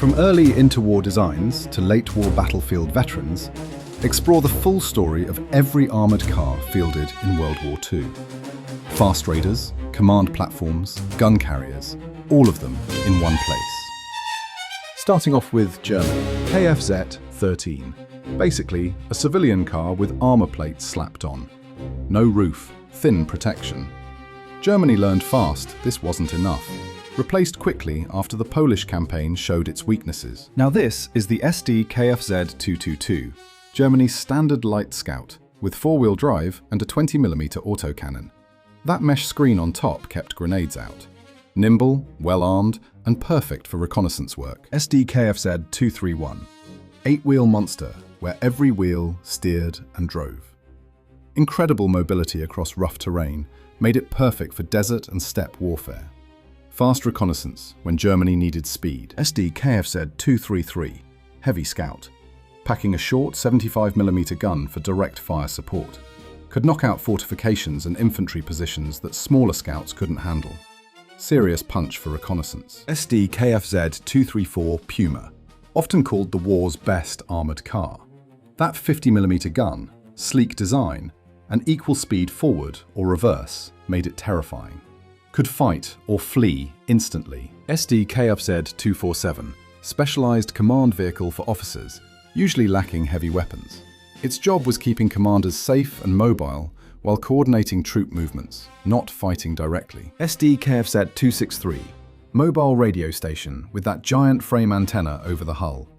From early interwar designs to late-war battlefield veterans, explore the full story of every armoured car fielded in World War II. Fast raiders, command platforms, gun carriers, all of them in one place. Starting off with Germany, Kfz-13. Basically, a civilian car with armour plates slapped on. No roof, thin protection. Germany learned fast this wasn't enough. Replaced quickly after the Polish campaign showed its weaknesses. Now this is the Sd.Kfz 222, Germany's standard light scout, with four-wheel drive and a 20mm autocannon. That mesh screen on top kept grenades out. Nimble, well-armed, and perfect for reconnaissance work. Sd.Kfz 231, eight-wheel monster where every wheel steered and drove. Incredible mobility across rough terrain made it perfect for desert and steppe warfare. Fast reconnaissance when Germany needed speed. Sd.Kfz 233, heavy scout, packing a short 75mm gun for direct fire support. Could knock out fortifications and infantry positions that smaller scouts couldn't handle. Serious punch for reconnaissance. Sd.Kfz 234 Puma, often called the war's best armoured car. That 50mm gun, sleek design, and equal speed forward or reverse made it terrifying. Could fight or flee instantly. Sd.Kfz 247, specialised command vehicle for officers, usually lacking heavy weapons. Its job was keeping commanders safe and mobile while coordinating troop movements, not fighting directly. Sd.Kfz 263, mobile radio station with that giant frame antenna over the hull.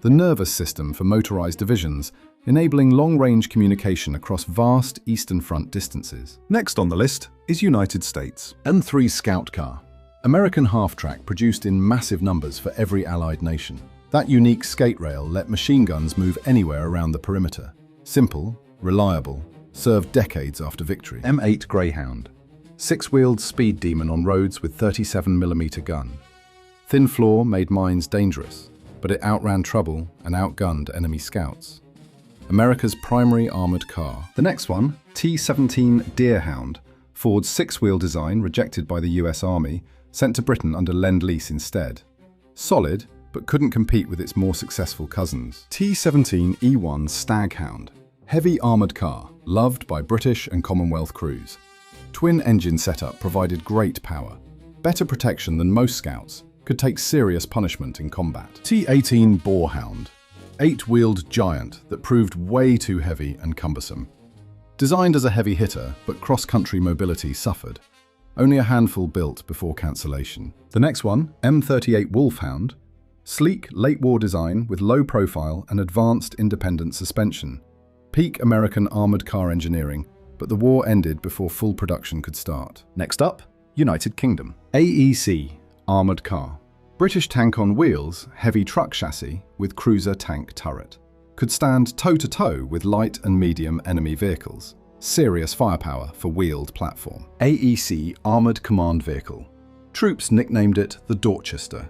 The nervous system for motorised divisions, enabling long-range communication across vast Eastern Front distances. Next on the list is United States. M3 Scout Car, American half-track produced in massive numbers for every Allied nation. That unique skate rail let machine guns move anywhere around the perimeter. Simple, reliable, served decades after victory. M8 Greyhound, six-wheeled speed demon on roads with 37mm gun. Thin floor made mines dangerous, but it outran trouble and outgunned enemy scouts. America's primary armoured car. The next one, T-17 Deerhound, Ford's six-wheel design rejected by the US Army, sent to Britain under Lend-Lease instead. Solid, but couldn't compete with its more successful cousins. T-17 E1 Staghound, heavy armoured car, loved by British and Commonwealth crews. Twin-engine setup provided great power. Better protection than most scouts, could take serious punishment in combat. T-18 Boarhound, eight-wheeled giant that proved way too heavy and cumbersome. Designed as a heavy hitter, but cross-country mobility suffered. Only a handful built before cancellation. The next one, M38 Wolfhound, sleek late-war design with low profile and advanced independent suspension. Peak American armoured car engineering, but the war ended before full production could start. Next up, United Kingdom. AEC, armoured car. British tank on wheels, heavy truck chassis with cruiser tank turret. Could stand toe-to-toe with light and medium enemy vehicles. Serious firepower for wheeled platform. AEC Armoured Command Vehicle. Troops nicknamed it the Dorchester.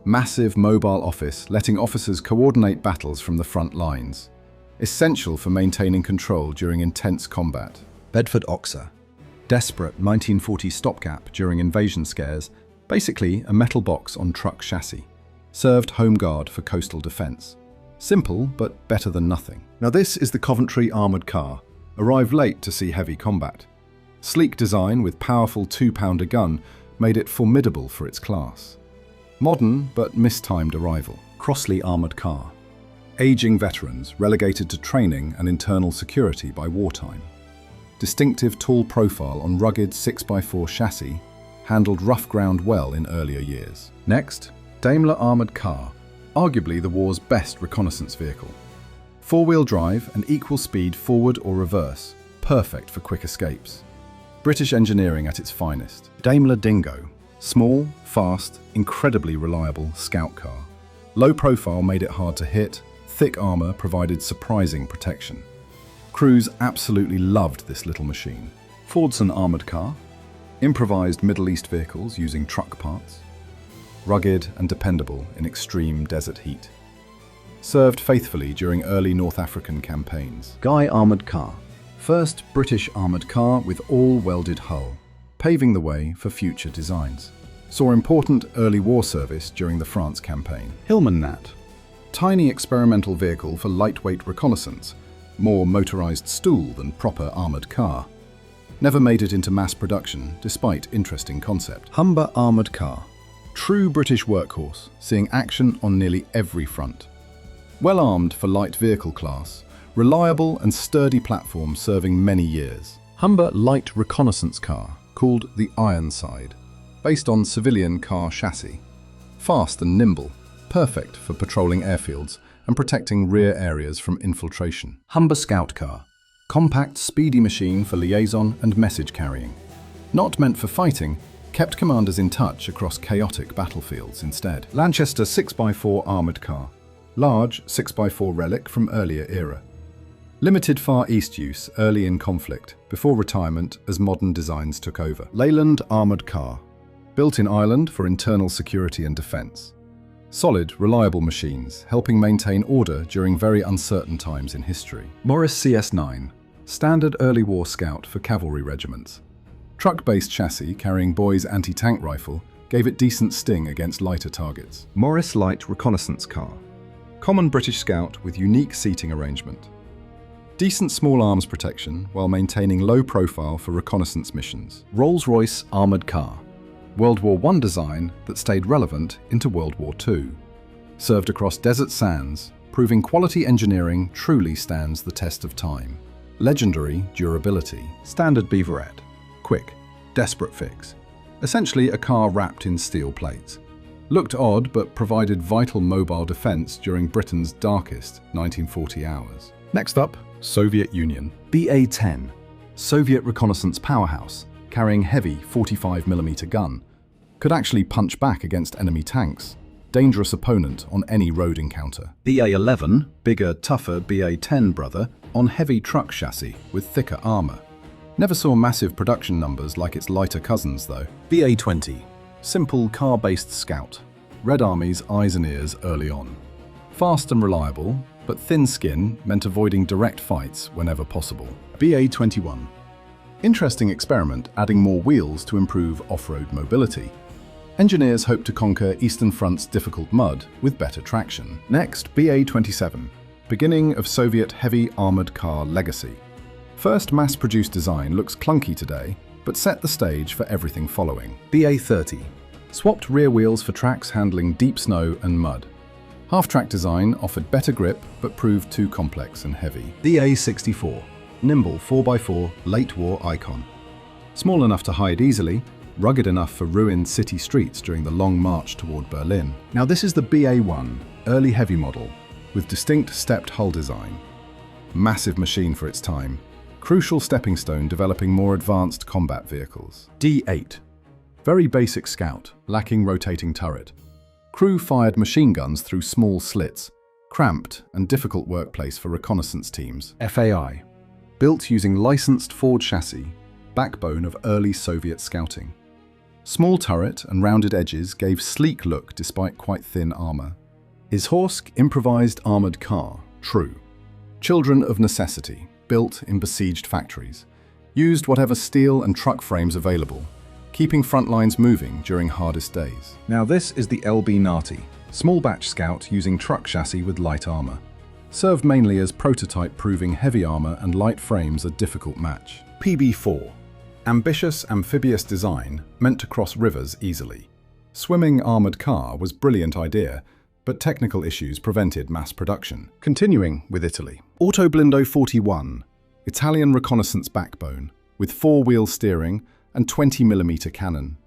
Massive mobile office letting officers coordinate battles from the front lines. Essential for maintaining control during intense combat. Bedford Oxer. Desperate 1940 stopgap during invasion scares. Basically, a metal box on truck chassis. Served home guard for coastal defence. Simple, but better than nothing. Now this is the Coventry armoured car. Arrived late to see heavy combat. Sleek design with powerful 2-pounder gun made it formidable for its class. Modern, but mistimed arrival. Crossley armoured car. Aging veterans relegated to training and internal security by wartime. Distinctive tall profile on rugged 6x4 chassis, handled rough ground well in earlier years. Next, Daimler armoured car, arguably the war's best reconnaissance vehicle. Four-wheel drive and equal speed forward or reverse, perfect for quick escapes. British engineering at its finest. Daimler Dingo, small, fast, incredibly reliable scout car. Low profile made it hard to hit, thick armour provided surprising protection. Crews absolutely loved this little machine. Fordson armoured car, improvised Middle East vehicles using truck parts. Rugged and dependable in extreme desert heat. Served faithfully during early North African campaigns. Guy armoured car, first British armoured car with all-welded hull, paving the way for future designs. saw important early war service during the France campaign. Hillman Nat, tiny experimental vehicle for lightweight reconnaissance, more motorized stool than proper armored car. Never made it into mass production, despite interesting concept. Humber armored car, true British workhorse, seeing action on nearly every front. Well armed for light vehicle class, reliable and sturdy platform serving many years. Humber light reconnaissance car, called the Ironside, based on civilian car chassis. Fast and nimble, perfect for patrolling airfields and protecting rear areas from infiltration. Humber Scout car, compact, speedy machine for liaison and message carrying. Not meant for fighting, kept commanders in touch across chaotic battlefields instead. Lanchester 6x4 armoured car, large 6x4 relic from earlier era. Limited Far East use early in conflict, before retirement as modern designs took over. Leyland armoured car, built in Ireland for internal security and defence. Solid, reliable machines, helping maintain order during very uncertain times in history. Morris CS9, standard early war scout for cavalry regiments. Truck-based chassis carrying Boy's anti-tank rifle gave it decent sting against lighter targets. Morris light reconnaissance car, common British scout with unique seating arrangement. Decent small arms protection while maintaining low profile for reconnaissance missions. Rolls-Royce armoured car, World War I design that stayed relevant into World War II. Served across desert sands, proving quality engineering truly stands the test of time. Legendary durability, standard beaverette, quick, desperate fix. Essentially a car wrapped in steel plates. Looked odd but provided vital mobile defense during Britain's darkest 1940 hours. Next up, Soviet Union. BA-10, Soviet reconnaissance powerhouse, carrying heavy 45mm gun, could actually punch back against enemy tanks. Dangerous opponent on any road encounter. BA-11, bigger, tougher BA-10 brother, on heavy truck chassis with thicker armour. Never saw massive production numbers like its lighter cousins though. BA-20, simple car-based scout. Red Army's eyes and ears early on. Fast and reliable, but thin skin meant avoiding direct fights whenever possible. BA-21, interesting experiment adding more wheels to improve off-road mobility. Engineers hope to conquer Eastern Front's difficult mud with better traction. Next, BA-27, beginning of Soviet heavy armoured car legacy. First mass-produced design looks clunky today, but set the stage for everything following. BA-30, swapped rear wheels for tracks handling deep snow and mud. Half-track design offered better grip, but proved too complex and heavy. BA-64, nimble 4x4 late war icon. Small enough to hide easily, rugged enough for ruined city streets during the long march toward Berlin. Now this is the BA-1, early heavy model, with distinct stepped hull design. Massive machine for its time, crucial stepping stone developing more advanced combat vehicles. D8, very basic scout, lacking rotating turret. Crew fired machine guns through small slits, cramped and difficult workplace for reconnaissance teams. FAI, built using licensed Ford chassis, backbone of early Soviet scouting. Small turret and rounded edges gave sleek look despite quite thin armor. Izhorsk improvised armored car, true. Children of necessity, built in besieged factories. Used whatever steel and truck frames available, keeping front lines moving during hardest days. Now this is the LB Nati, small batch scout using truck chassis with light armor. Served mainly as prototype proving heavy armor and light frames a difficult match. PB4, ambitious amphibious design meant to cross rivers easily. Swimming armored car was brilliant idea, but technical issues prevented mass production. Continuing with Italy. Autoblindo 41, Italian reconnaissance backbone, with 4-wheel steering and 20mm cannon.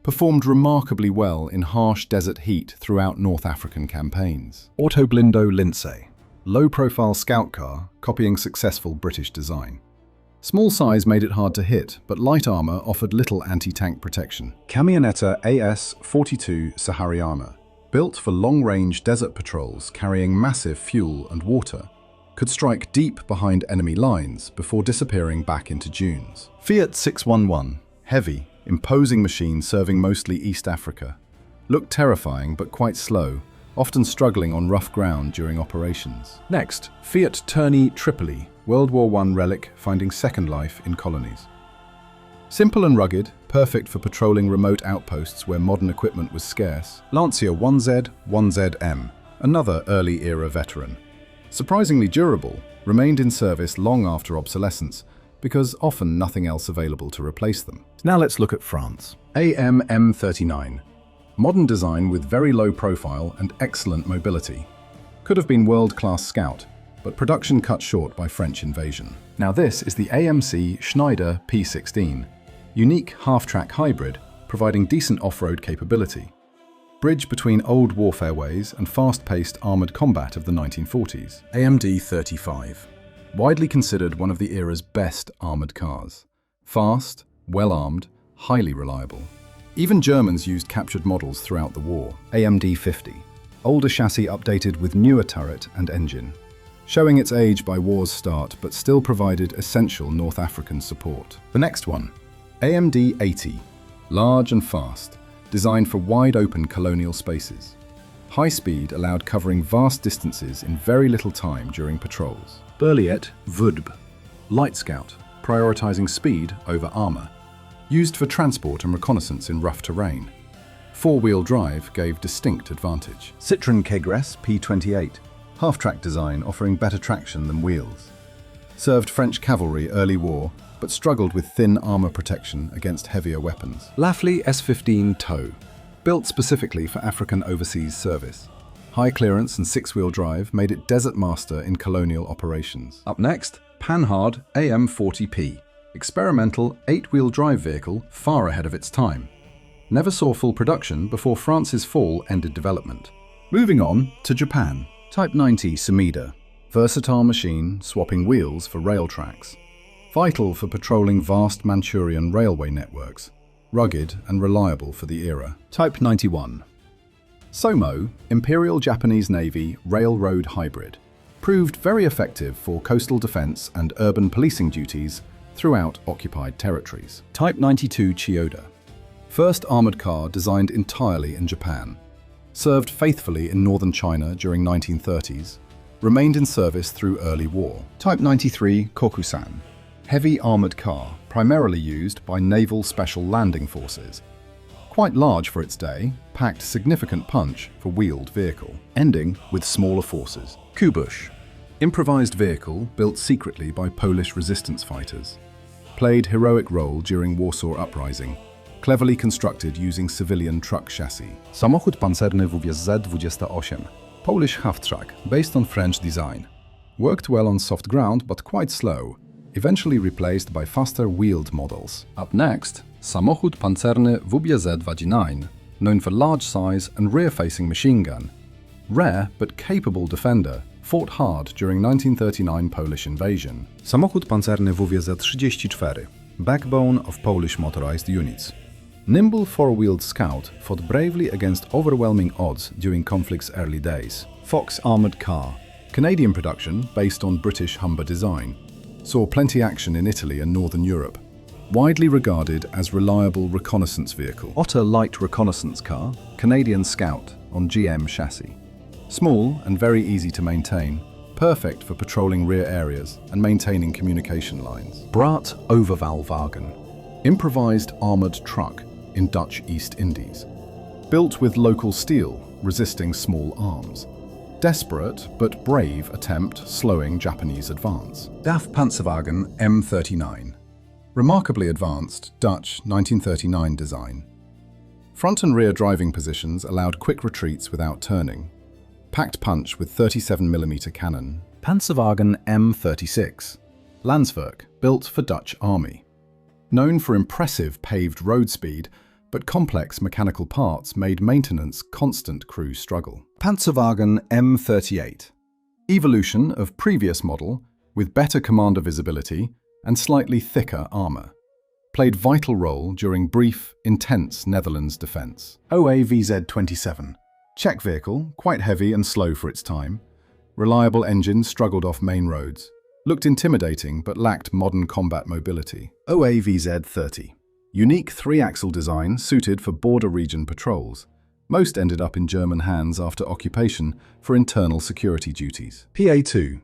Performed remarkably well in harsh desert heat throughout North African campaigns. Autoblindo Lindsay, low-profile scout car copying successful British design. Small size made it hard to hit, but light armor offered little anti-tank protection. Camionetta AS-42 Sahariana, built for long-range desert patrols carrying massive fuel and water, could strike deep behind enemy lines before disappearing back into dunes. Fiat 611, heavy, imposing machine serving mostly East Africa. Looked terrifying but quite slow, often struggling on rough ground during operations. Next, Fiat Tourney Tripoli, World War I relic finding second life in colonies. Simple and rugged, perfect for patrolling remote outposts where modern equipment was scarce. Lancia 1Z, 1ZM, another early-era veteran. Surprisingly durable, remained in service long after obsolescence, because often nothing else available to replace them. Now let's look at France. M39. Modern design with very low profile and excellent mobility. Could have been world-class scout, but production cut short by French invasion. Now this is the AMC Schneider P16. Unique half-track hybrid, providing decent off-road capability. Bridge between old warfare ways and fast-paced armoured combat of the 1940s. AMD 35. Widely considered one of the era's best armoured cars. Fast, well-armed, highly reliable. Even Germans used captured models throughout the war. AMD 50. Older chassis updated with newer turret and engine. Showing its age by war's start, but still provided essential North African support. The next one. AMD 80, large and fast, designed for wide-open colonial spaces. High speed allowed covering vast distances in very little time during patrols. Berliet VUDB, light scout, prioritizing speed over armor. Used for transport and reconnaissance in rough terrain. Four-wheel drive gave distinct advantage. Citroën P28, half-track design offering better traction than wheels. Served French cavalry early war, but struggled with thin armor protection against heavier weapons. Lafley S15 TOW, built specifically for African overseas service. High clearance and six-wheel drive made it desert master in colonial operations. Up next, Panhard AM40P, experimental eight-wheel drive vehicle far ahead of its time. Never saw full production before France's fall ended development. Moving on to Japan. Type 90 Sumida, versatile machine swapping wheels for rail tracks. Vital for patrolling vast Manchurian railway networks, rugged and reliable for the era. Type 91. Somo, Imperial Japanese Navy Railroad Hybrid, proved very effective for coastal defense and urban policing duties throughout occupied territories. Type 92 Chiyoda, first armored car designed entirely in Japan, served faithfully in northern China during 1930s, remained in service through early war. Type 93 Kokusan, heavy armoured car, primarily used by naval special landing forces. Quite large for its day, packed significant punch for wheeled vehicle, ending with smaller forces. Kubush, improvised vehicle built secretly by Polish resistance fighters. Played heroic role during Warsaw Uprising, cleverly constructed using civilian truck chassis. Samochód pancerny WZ-28, Polish half-track, based on French design. Worked well on soft ground but quite slow, eventually replaced by faster wheeled models. Up next, samochód pancerny WW2, known for large size and rear-facing machine gun. Rare but capable defender, fought hard during 1939 Polish invasion. Samochód pancerny WW34, backbone of Polish motorized units. Nimble four-wheeled scout fought bravely against overwhelming odds during conflict's early days. Fox armored car, Canadian production based on British Humber design. Saw plenty action in Italy and Northern Europe. Widely regarded as reliable reconnaissance vehicle. Otter light reconnaissance car, Canadian Scout on GM chassis. Small and very easy to maintain, perfect for patrolling rear areas and maintaining communication lines. Brat Overvalwagen, improvised armoured truck in Dutch East Indies. Built with local steel, resisting small arms. Desperate but brave attempt slowing Japanese advance. DAF Panzerwagen M39. Remarkably advanced Dutch 1939 design. Front and rear driving positions allowed quick retreats without turning. Packed punch with 37mm cannon. Panzerwagen M36. Landswerk, built for Dutch Army. Known for impressive paved road speed, but complex mechanical parts made maintenance constant crew struggle. Panzerwagen M38. Evolution of previous model with better commander visibility and slightly thicker armour. Played vital role during brief, intense Netherlands defence. OAVZ-27. Czech vehicle, quite heavy and slow for its time. Reliable engine struggled off main roads. Looked intimidating but lacked modern combat mobility. OAVZ-30. Unique three-axle design suited for border region patrols. Most ended up in German hands after occupation for internal security duties. PA2.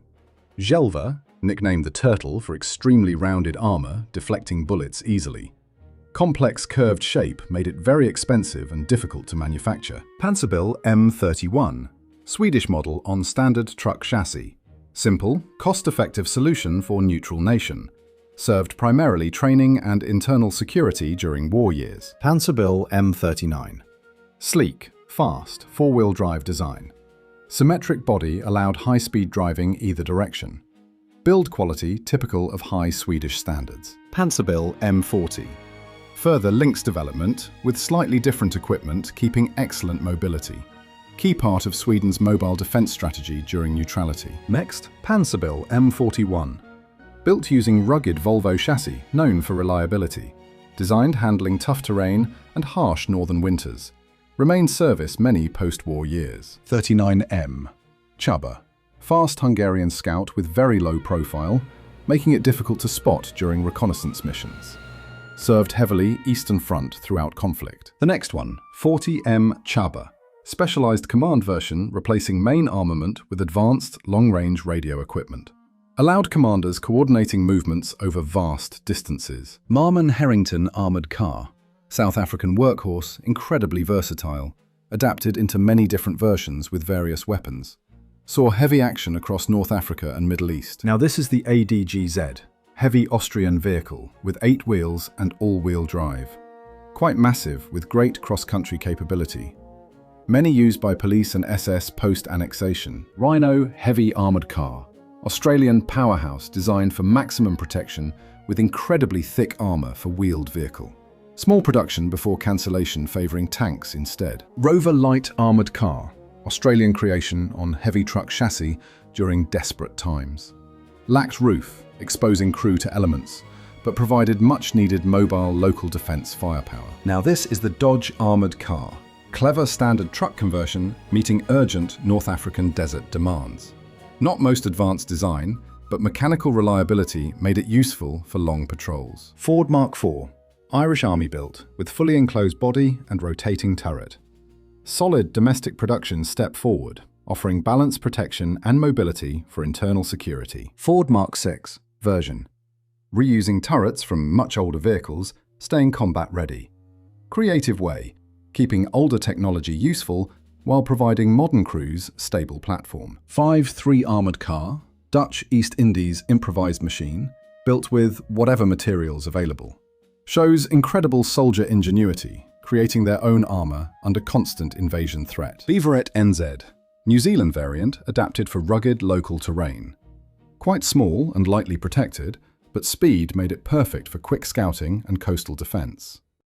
Gelva, nicknamed the Turtle for extremely rounded armour, deflecting bullets easily. Complex curved shape made it very expensive and difficult to manufacture. Panzerbill M31, Swedish model on standard truck chassis. Simple, cost-effective solution for neutral nation. Served primarily training and internal security during war years. Panzerbill M39. Sleek, fast, four-wheel drive design. Symmetric body allowed high-speed driving either direction. Build quality typical of high Swedish standards. Panzerbill M40. Further Lynx development with slightly different equipment keeping excellent mobility. Key part of Sweden's mobile defense strategy during neutrality. Next, Panzerbill M41. Built using rugged Volvo chassis, known for reliability. Designed handling tough terrain and harsh northern winters. Remained service many post-war years. 39M. Chubba. Fast Hungarian scout with very low profile, making it difficult to spot during reconnaissance missions. Served heavily Eastern Front throughout conflict. The next one, 40M Chubba. Specialized command version replacing main armament with advanced long-range radio equipment. Allowed commanders coordinating movements over vast distances. Marmon Harrington armored car. South African workhorse, incredibly versatile. Adapted into many different versions with various weapons. Saw heavy action across North Africa and Middle East. Now this is the ADGZ, heavy Austrian vehicle with 8 wheels and all-wheel drive. Quite massive with great cross-country capability. Many used by police and SS post-annexation. Rhino heavy armored car. Australian powerhouse designed for maximum protection with incredibly thick armor for wheeled vehicle. Small production before cancellation favouring tanks instead. Rover light armoured car, Australian creation on heavy truck chassis during desperate times. Lacked roof, exposing crew to elements, but provided much needed mobile local defence firepower. Now this is the Dodge armoured car. Clever standard truck conversion meeting urgent North African desert demands. Not most advanced design, but mechanical reliability made it useful for long patrols. Ford Mark IV. Irish Army built, with fully enclosed body and rotating turret. Solid domestic production step forward, offering balanced protection and mobility for internal security. Ford Mark VI version. Reusing turrets from much older vehicles, staying combat ready. Creative way, keeping older technology useful while providing modern crews stable platform. 5-3 armoured car, Dutch East Indies improvised machine, built with whatever materials available. Shows incredible soldier ingenuity, creating their own armour under constant invasion threat. Beaverette NZ, New Zealand variant adapted for rugged local terrain. Quite small and lightly protected, but speed made it perfect for quick scouting and coastal defence.